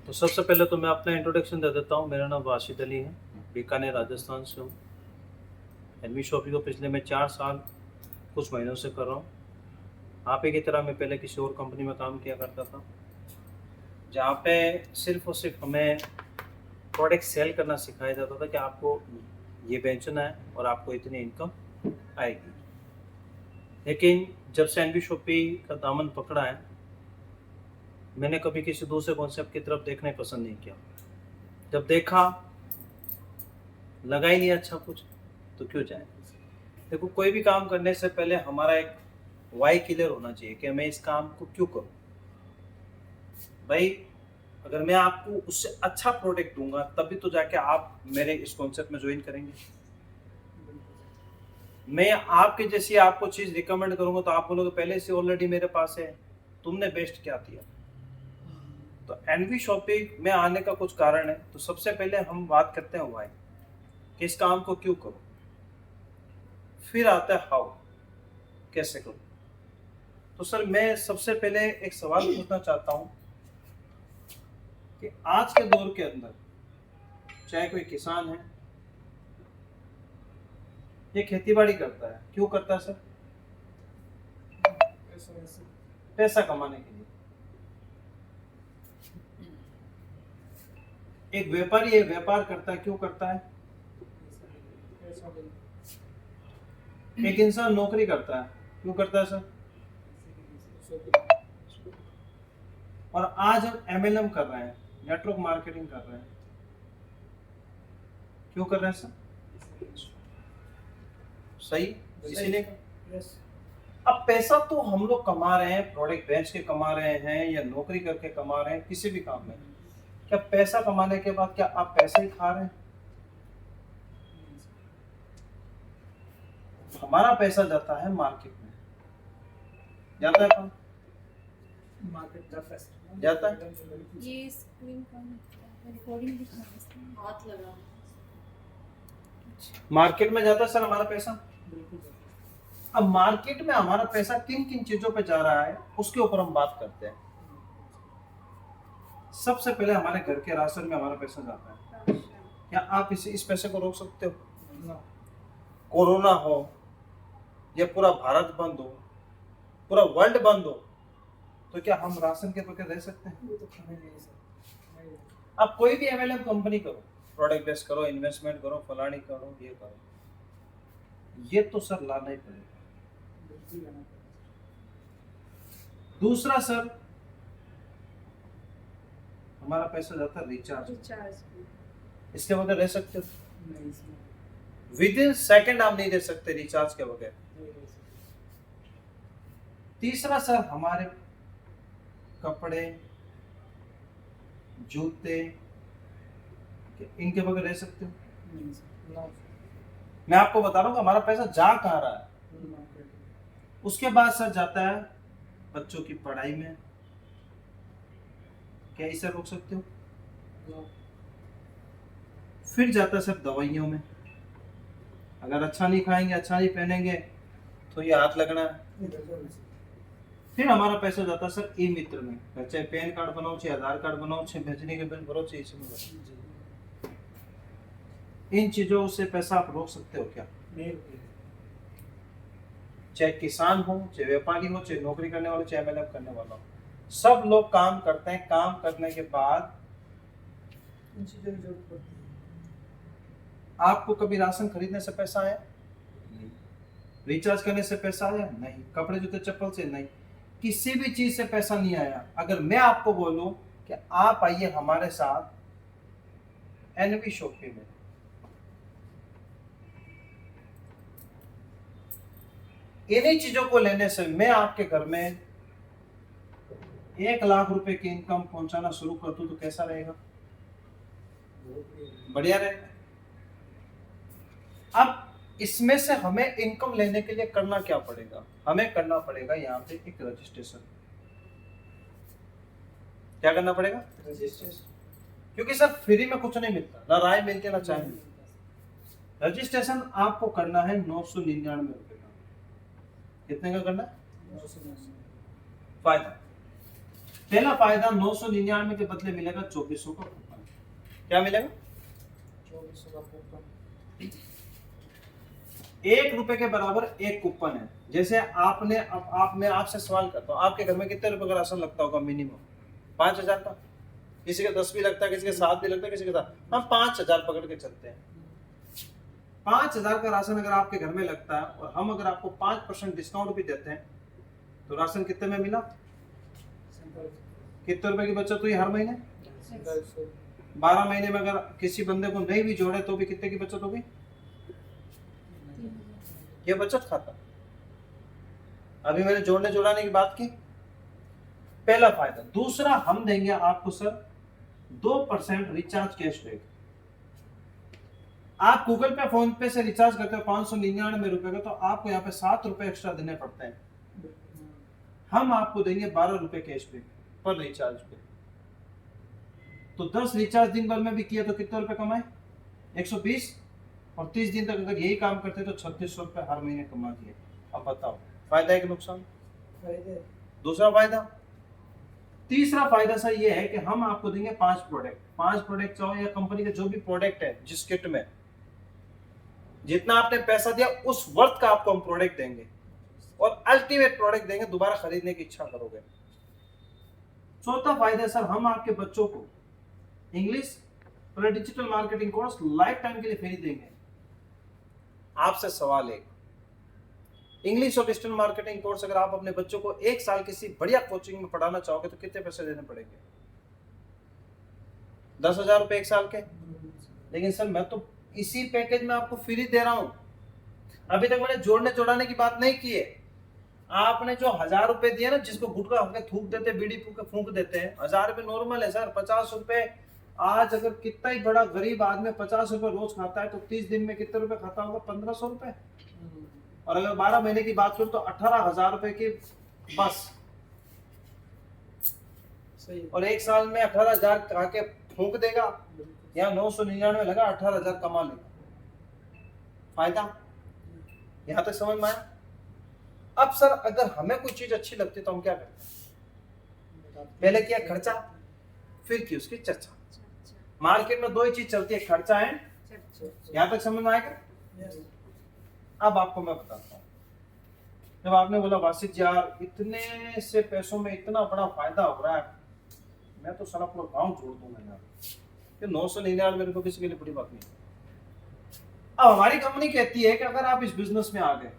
तो सबसे पहले तो मैं अपना इंट्रोडक्शन दे देता हूँ। मेरा नाम वाशिद अली है, बीकानेर राजस्थान से हूँ। एनवी शॉपी को पिछले मैं 4 साल कुछ महीनों से कर रहा हूँ। आप ही की तरह मैं पहले किसी और कंपनी में काम किया करता था, जहाँ पे सिर्फ और सिर्फ हमें प्रोडक्ट सेल करना सिखाया जाता था कि आपको ये बेचना है और आपको इतनी इनकम आएगी। लेकिन जब से एनवी शॉपी का दामन पकड़ा है, मैंने कभी किसी दूसरे कॉन्सेप्ट की तरफ देखना ही पसंद नहीं किया। जब देखा लगा ही नहीं अच्छा कुछ, तो क्यों जाए। देखो, कोई भी काम करने से पहले हमारा एक वाई क्लियर होना चाहिए कि मैं इस काम को क्यों करूं। भाई, अगर मैं आपको उससे अच्छा प्रोडक्ट दूंगा तभी तो जाके आप मेरे इस कॉन्सेप्ट में ज्वाइन करेंगे। मैं आपके जैसी आपको चीज रिकमेंड करूंगा तो आप बोलोगे पहले से ऑलरेडी मेरे पास है, तुमने बेस्ट क्या दिया। तो एनवी शॉपिंग में आने का कुछ कारण है। तो सबसे पहले हम बात करते हैं वाई, कि इस काम को क्यों करो। फिर आता है हाउ, कैसे करो। तो सर, मैं सबसे पहले एक सवाल पूछना चाहता हूं कि आज के दौर के अंदर चाहे कोई किसान है, ये खेती बाड़ी करता है, क्यों करता है सर? पैसा कमाने के लिए। एक व्यापारी ये व्यापार करता है, क्यों करता है? एक इंसान नौकरी करता है, क्यों करता है सर? और आज हम एमएलएम कर रहे हैं, नेटवर्क मार्केटिंग कर रहे हैं, क्यों कर रहे हैं सर? सही, इसीलिए। अब पैसा तो हम लोग कमा रहे हैं, प्रोडक्ट बेच के कमा रहे हैं या नौकरी करके कमा रहे हैं, किसी भी काम में। क्या पैसा कमाने के बाद क्या आप पैसा ही खा रहे हैं? हमारा पैसा जाता है मार्केट में, जाता है कहाँ? मार्केट जाता है। ये स्क्रीन का रिकॉर्डिंग दिखा रहा है, हाथ लगा। मार्केट में जाता है सर हमारा पैसा। अब मार्केट में हमारा पैसा किन किन चीजों पे जा रहा है उसके ऊपर हम बात करते हैं। सबसे पहले हमारे घर के राशन में हमारा पैसा जाता है। क्या आप इस पैसे को रोक सकते हो? कोरोना हो या पूरा भारत बंद हो, पूरा वर्ल्ड बंद हो, तो क्या हम राशन के बगैर रह सकते हैं? आप कोई भी एमएलएम कंपनी करो, प्रोडक्ट बेस करो, इन्वेस्टमेंट करो, फलानी करो, ये करो, ये तो सर लाना ही पड़ेगा। दूसरा सर, हमारा पैसा जाता है रिचार्ज। इसके बगैर रह सकते हो? विद इन सेकेंड आप नहीं रह सकते रिचार्ज के बगैर। तीसरा सर, हमारे कपड़े, जूते, इनके बगैर रह सकते हो? मैं आपको बता रहा हूँ हमारा पैसा जा कहाँ रहा है। उसके बाद सर जाता है बच्चों की पढ़ाई में, क्या इसे रोक सकते हो? फिर जाता है सर दवाइयों में, अगर अच्छा नहीं खाएंगे, अच्छा नहीं पहनेंगे तो ये हाथ लगना है। फिर हमारा पैसा जाता है सर ई मित्र में, चाहे पैन कार्ड बनाओ, चाहे आधार कार्ड बनाओ, चाहे भेजने के बिल भरो, चाहे इसमें भरो। इन चीजों से पैसा आप रोक सकते हो क्या? चाहे किसान हो, चाहे व्यापारी हो, चाहे नौकरी करने वाले, चाहे एमएलएम करने वाला हो, सब लोग काम करते हैं। काम करने के बाद इन चीजों की जरूरत पड़ती है। आपको कभी राशन खरीदने से पैसा आया? नहीं। रिचार्ज करने से पैसा आया? नहीं। कपड़े जूते चप्पल से? नहीं। किसी भी चीज से पैसा नहीं आया। अगर मैं आपको बोलूं कि आप आइए हमारे साथ एनवी शॉपी में, इन्हीं चीजों को लेने से मैं आपके घर में 1 लाख रुपए की इनकम पहुंचाना शुरू कर दूं तो कैसा रहेगा? बढ़िया रहेगा। अब इसमें से हमें इनकम लेने के लिए करना क्या पड़ेगा? हमें करना पड़ेगा यहाँ पे एक रजिस्ट्रेशन। क्या करना पड़ेगा? रजिस्ट्रेशन। क्योंकि सर फ्री में कुछ नहीं मिलता, ना राय मिलती ना चाय मिलती। रजिस्ट्रेशन आपको करना है 999 रुपए का। कितने का करना है? 999। फायदा पहला फायदा 999 के बदले मिलेगा 2400 का कूपन। क्या मिलेगा? 2400 का कूपन। 1 रुपए के बराबर एक कूपन है। जैसे आपने मैं आपसे सवाल करता हूँ, आपके घर में कितने रुपए का राशन लगता होगा मिनिमम? 5000 का। किसी का 10 भी लगता है, किसी के 7 भी लगता है, किसी के 7। हम 5000 पकड़ के चलते हैं। 5000 का राशन अगर आपके घर में लगता है और हम अगर आपको 5% डिस्काउंट भी देते हैं तो राशन कितने में मिला? कितने रुपए की बचत हुई हर महीने? 12 महीने में अगर किसी बंदे को नहीं भी जोड़े तो भी कितने की बचत होगी? ये बचत खाता। अभी मैंने जोड़ने जोड़ाने की बात की। पहला फायदा। दूसरा, हम देंगे आपको सर 2% रिचार्ज कैशबैक। आप गूगल पे फोन पे से रिचार्ज करते हो 599 रुपए का, तो आपको यहाँ पे 7 रुपए एक्स्ट्रा देने पड़ते हैं। हम आपको देंगे 12 रुपए कैशबैक पर रिचार्ज पे। तो 10 रिचार्ज दिन भर में भी किया तो कितने रुपए कमाए? 120। और 30 दिन तक अगर यही काम करते तो 3600 रुपए हर महीने कमा दिए। अब बताओ, फायदा है कि नुकसान? फायदे। दूसरा फायदा। तीसरा फायदा सर ये है कि हम आपको देंगे 5 प्रोडक्ट चाहो या कंपनी के जो भी प्रोडक्ट है, जिस किट में जितना आपने पैसा दिया उस वर्थ का आपको हम प्रोडक्ट देंगे और अल्टीमेट प्रोडक्ट देंगे, दोबारा खरीदने की इच्छा करोगे। चौथा फायदा सर, हम आपके बच्चों को इंग्लिश और digital marketing course life time के लिए फ्री देंगे। आपसे सवाल है, इंग्लिश और डिजिटल मार्केटिंग कोर्स अगर आप अपने बच्चों को 1 साल किसी बढ़िया कोचिंग में पढ़ाना चाहोगे तो कितने पैसे देने पड़ेंगे? 10,000 रुपए 1 साल के। लेकिन सर मैं तो इसी पैकेज में आपको फ्री दे रहा हूं। अभी तक मैंने जोड़ने जोड़ाने की बात नहीं की है। आपने जो 1000 रुपए दिए ना, जिसको गुटखा होकर थूक देते, बीड़ी फूंक देते हैं, 1000 रुपए नॉर्मल है सर। 50 रुपए आज अगर कितना ही बड़ा गरीब आदमी 50 रुपए रोज खाता है तो 30 दिन में कितने रुपए खाता होगा? 1500 रुपए। और अगर 12 महीने की बात करूं तो 18,000 रुपए की बस। सही। और 1 साल में 18,000 खा के फूंक देगा, यहाँ 999 लगा, 18,000 कमा लेगा। फायदा यहां तक समझ में आया? अब सर अगर हमें कोई चीज अच्छी लगती है तो हम क्या करते हैं? पहले किया खर्चा, फिर की उसकी चर्चा। मार्केट में 2 ही चीज चलती है, खर्चा है। यहां तक समझ में आएगा? अब आपको मैं बताता हूँ। जब आपने बोला वासित जी यार इतने से पैसों में इतना बड़ा फायदा हो रहा है, मैं तो सारा पूरा गांव जोड़ दूंगा यार। कि 999 रुपए किसी के लिए बड़ी बात नहीं। अब हमारी कंपनी कहती है कि अगर आप इस बिजनेस में आ गए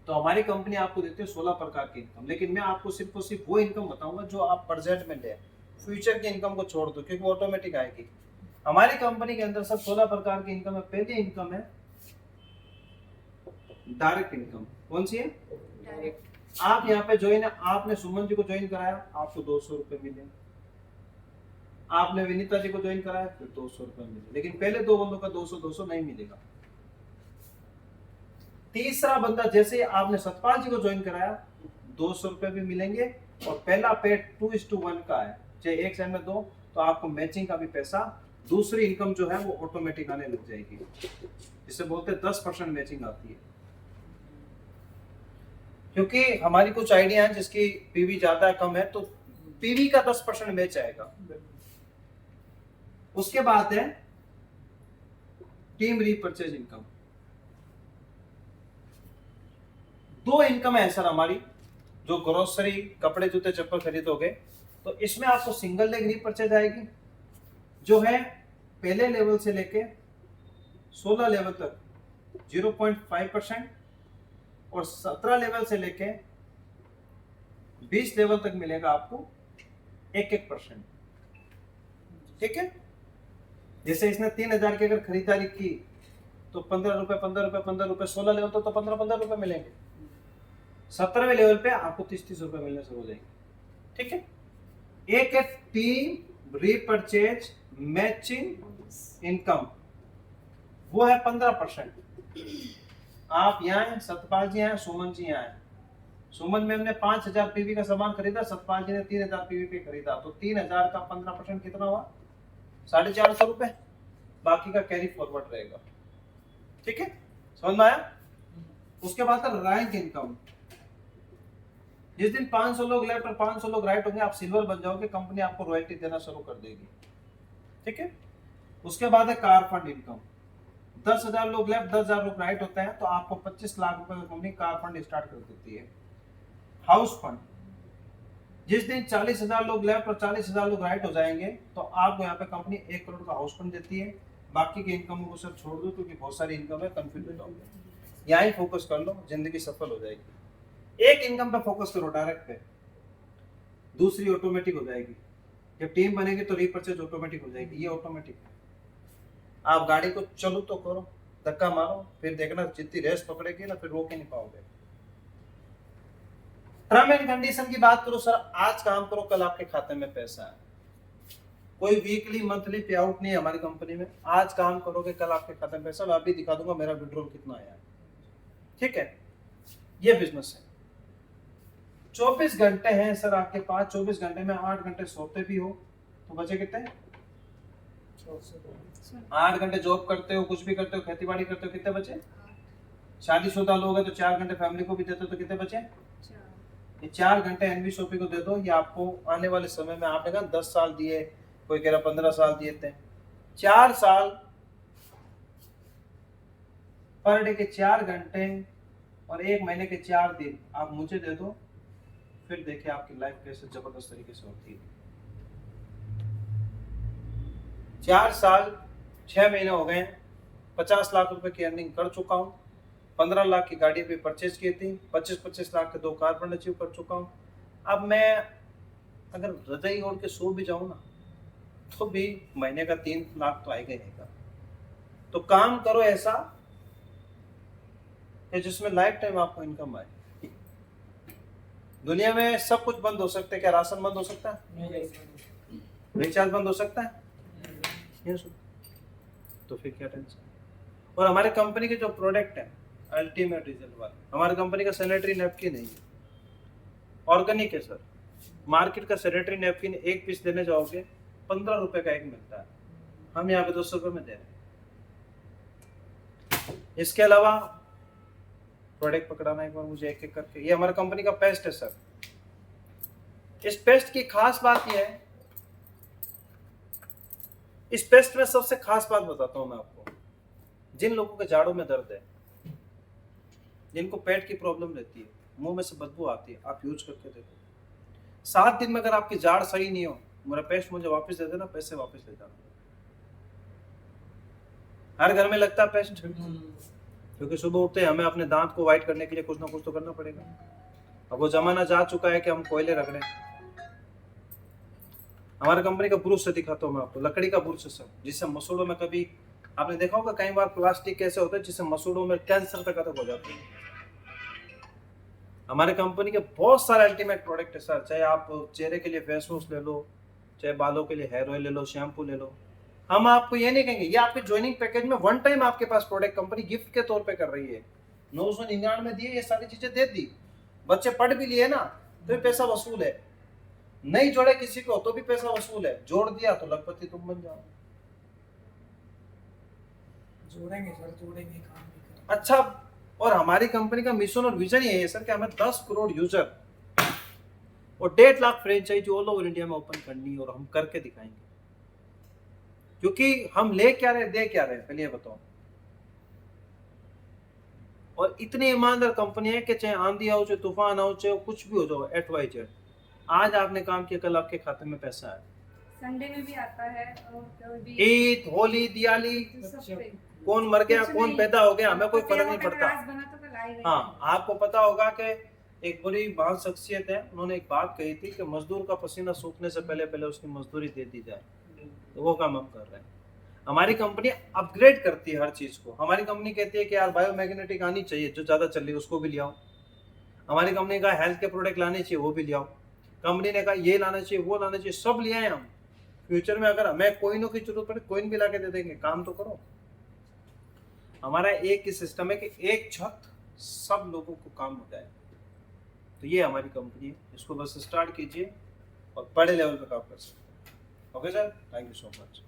तो हमारी कंपनी आपको देती है 16 प्रकार की इनकम। लेकिन मैं आपको सिर्फ और सिर्फ वो इनकम बताऊंगा जो आप प्रेजेंट में ले, फ्यूचर की इनकम को छोड़ दो क्योंकि वो ऑटोमेटिक आएगी। हमारी कंपनी के अंदर सब 16 प्रकार की इनकम है। पहली इनकम है डायरेक्ट इनकम। कौन सी है? डायरेक्ट। आप यहाँ पे ज्वाइन, आपने सुमन जी को ज्वाइन कराया, आपको 200 रुपए मिले। आपने विनीता जी को ज्वाइन कराया, फिर 200 रुपए मिले। लेकिन पहले 2 बंदों का 200 नहीं मिलेगा। तीसरा बंदा जैसे आपने सतपाल जी को ज्वाइन कराया, 200 रुपए भी मिलेंगे। और पहला पेड 2:1 का है, चाहे 1 साइड में 2, तो आपको मैचिंग का भी पैसा, दूसरी इनकम जो है वो ऑटोमेटिक आने लग जाएगी। इसे बोलते हैं 10% मैचिंग आती है। क्योंकि हमारी कुछ आइडिया है जिसकी पीवी ज्यादा कम है तो पीवी का 10% मैच आएगा। उसके बाद है टीम रीपरचेज इनकम। 2 इनकम है सर हमारी, जो ग्रोसरी, कपड़े, जूते, चप्पल खरीदोगे तो इसमें आपको सिंगल लेग रीपरचेज आएगी जो है पहले लेवल से लेके 16 लेवल तक 0.5% और 17 लेवल से लेके 20 लेवल तक मिलेगा आपको 1%। ठीक है? जैसे इसने 3000 की अगर खरीदारी की तो 15 रुपए 16 लेवल तो 15 रुपए मिलेंगे। 17वें लेवल पे आपको 30 रुपए मिलने शुरू हो जाएंगे। ठीक है? एक है टीम रीपरचेज मैचिंग इनकम, वो है 15%। आप यहाँ हैं, सतपाल जी हैं, सुमन जी यहाँ हैं। सुमन मैम ने 5000 पीवी का सामान खरीदा, सतपाल जी ने 3000 पीवी पे खरीदा, तो 3000 का 15% कितना हुआ? 450 रुपए। बाकी का कैरी फॉरवर्ड रहेगा। ठीक है? समझ में आया? उसके बाद रैंक इनकम। जिस दिन 500 लोग लेफ्ट और 500 लोग राइट होंगे, आप सिल्वर बन जाओगे, कंपनी आपको रॉयल्टी देना शुरू कर देगी। ठीक है। उसके बाद है कार फंड इनकम। 10,000 लोग लेफ्ट 10,000 लोग राइट होते हैं तो आपको 25 लाख रुपए की कंपनी कार फंड स्टार्ट कर देती है। हाउस फंड, जिस दिन 40,000 लोग लेफ्ट और 40,000 लोग राइट हो जाएंगे तो आपको यहाँ पे कंपनी 1 करोड़ का हाउस फंड देती है। बाकी की इनकम को सब छोड़ दो क्योंकि बहुत सारी इनकम है, कंफ्यूज हो जाओगे। यहाँ ही फोकस कर लो, जिंदगी सफल हो जाएगी। एक इनकम पे फोकस करो डायरेक्ट पे, दूसरी ऑटोमेटिक हो जाएगी। जब टीम बनेगी तो रीपरचेज ऑटोमेटिक हो जाएगी, ये ऑटोमेटिक है। आप गाड़ी को चलो तो करो, धक्का मारो, फिर देखना जितनी रेस पकड़ेगी ना फिर रोक ही नहीं पाओगे। टर्म एंड कंडीशन की बात करो सर, आज काम करो कल आपके खाते में पैसा है। कोई वीकली मंथली पे आउट नहीं है हमारी कंपनी में। आज काम करोगे कल आपके खाते में पैसा। मैं अभी दिखा दूंगा मेरा विड्रॉल कितना आया है। ठीक है, ये बिजनेस है। 24 घंटे हैं सर आपके पास। 24 घंटे में 8 घंटे सोते भी हो तो बचे कितने? 8 घंटे जॉब करते हो, कुछ भी करते हो, खेती बाड़ी करते हो, कितने बचे? शादीशुदा लोग हैं तो 4 घंटे फैमिली को भी देते हो तो कितने बचे? ये 4 घंटे एनवी शॉपी को दे दो। ये आपको आने वाले समय में, आपने कहा 10 साल दिए, कोई कह रहा 15 साल दिए थे, 4 साल पर डे के 4 घंटे और 1 महीने के 4 दिन आप मुझे दे दो, फिर देखिए आपकी लाइफ कैसे जबरदस्त तरीके से होती है। 4 साल 6 महीने हो गए, 50 लाख रुपए की अर्निंग कर चुका हूँ। 15 लाख की गाड़ी भी परचेज की थी, 25-25 लाख के 2 कार फंड अचीव कर चुका हूँ। अब मैं अगर रजाई ओढ़ के सो भी जाऊँ ना तो भी महीने का 3 लाख तो आएगा ही आएगा। तो काम करो ऐसा कि जिसमें लाइफ टाइम आपको इनकम आए। दुनिया में सब कुछ बंद हो सकता है, क्या राशन बंद हो सकता है? रिचार्ज बंद हो सकता है? तो फिर क्या टेंशन। और हमारे कंपनी के जो प्रोडक्ट है अल्टीमेट रिजल्ट वाले, हमारी कंपनी का सैनिटरी नैपकिन नहीं है, ऑर्गेनिक है सर। मार्केट का सैनिटरी नैपकिन एक पीस देने जाओगे 15 रुपए का एक मिलता है, हम यहाँ पे 200 रुपए में दे रहे हैं। इसके अलावा प्रोडक्ट पकड़ाना एक बार मुझे एक एक करके। ये हमारी कंपनी का पेस्ट है सर। इस पेस्ट की खास बात यह है, इस पेस्ट में सबसे खास बात बताता हूं मैं आपको। जिन लोगों के जाड़ों में दर्द है, जिनको पेट की प्रॉब्लम रहती है, मुंह में से बदबू आती है, आप यूज करके देखो। 7 दिन में अगर आपकी जाड़ सही नहीं हो, मेरा पेस्ट मुझे वापस दे देना, पैसे वापस ले जाना। हर घर में लगता है पेस्ट, क्योंकि सुबह उठते हमें अपने दांत को व्हाइट करने के लिए कुछ ना कुछ तो करना पड़ेगा। अब वो जमाना जा चुका है कि हम कोयले रख रहे हैं। हमारी कंपनी का ब्रुश से दिखाता हूँ मैं आपको, लकड़ी का ब्रुश है सर, जिससे मसूड़ों में, कभी आपने देखा होगा कई बार प्लास्टिक कैसे होता है जिससे मसूड़ों में कैंसर तक हो जाते हैं। हमारे कंपनी के बहुत सारे अल्टीमेट प्रोडक्ट है सर। चाहे आप चेहरे के लिए फेस वॉश ले लो, चाहे बालों के लिए हेयर ऑयल ले लो, शैम्पू ले लो। हम आपको ये नहीं कहेंगे, ये आपके ज्वाइनिंग पैकेज में 1 टाइम आपके पास प्रोडक्ट कंपनी गिफ्ट के तौर पे कर रही है। 999 में दिए, ये सारी चीजें दे दी, बच्चे पढ़ भी लिए ना तो ये पैसा वसूल है। नहीं जोड़े किसी को तो भी पैसा वसूल है, जोड़ दिया तो लखपति तुम बन जाओ। जोड़ेंगे सर, जोड़ेंगे, काम भी करेंगे। अच्छा, और हमारी कंपनी का मिशन और विजन ये है सर कि हमें 10 करोड़ यूजर और 1.5 lakh franchisee all over India में ओपन करनी है, और हम करके दिखाएंगे। क्योंकि हम ले क्या रहे, दे क्या रहे, पहले ये बताओ। और इतनी ईमानदार कंपनी है कि चाहे आंधी आओ, चाहे तूफान आओ, चाहे कुछ भी हो जाओ, XYZ, आज आपने काम किया कल आपके खाते में पैसा है। संडे में भी आता है और भी ईद, होली, दिवाली, सब पे। कौन मर गया, कुछ कौन नहीं। पैदा हो गया, हमें कोई तो फर्क नहीं अगर पड़ता। आज बना तो कल आएगा। हाँ, आपको पता होगा कि एक बड़ी महान शख्सियत है, उन्होंने एक बात कही थी कि मजदूर का पसीना सूखने से पहले पहले उसकी मजदूरी दे दी जाए। तो वो काम हम कर रहे हैं। हमारी कंपनी अपग्रेड करती है हर चीज को। हमारी कंपनी कहती है कि यार बायोमैग्नेटिक आनी चाहिए, जो ज्यादा चल रही है उसको भी ले आओ। हमारी कंपनी का हेल्थ के प्रोडक्ट लाने चाहिए, वो भी ले आओ। कंपनी ने कहा ये लाना चाहिए, वो लाना चाहिए, सब ले आए हम। फ्यूचर में अगर हमें कोइनों की जरूरत पड़े, कोइन भी ला के दे देंगे, काम तो करो। हमारा एक ही सिस्टम है कि एक छत सब लोगों को काम हो जाए। तो ये हमारी कंपनी है, इसको बस स्टार्ट कीजिए और बड़े लेवल पे काम कर सकते हैं। Okay sir, thank you so much.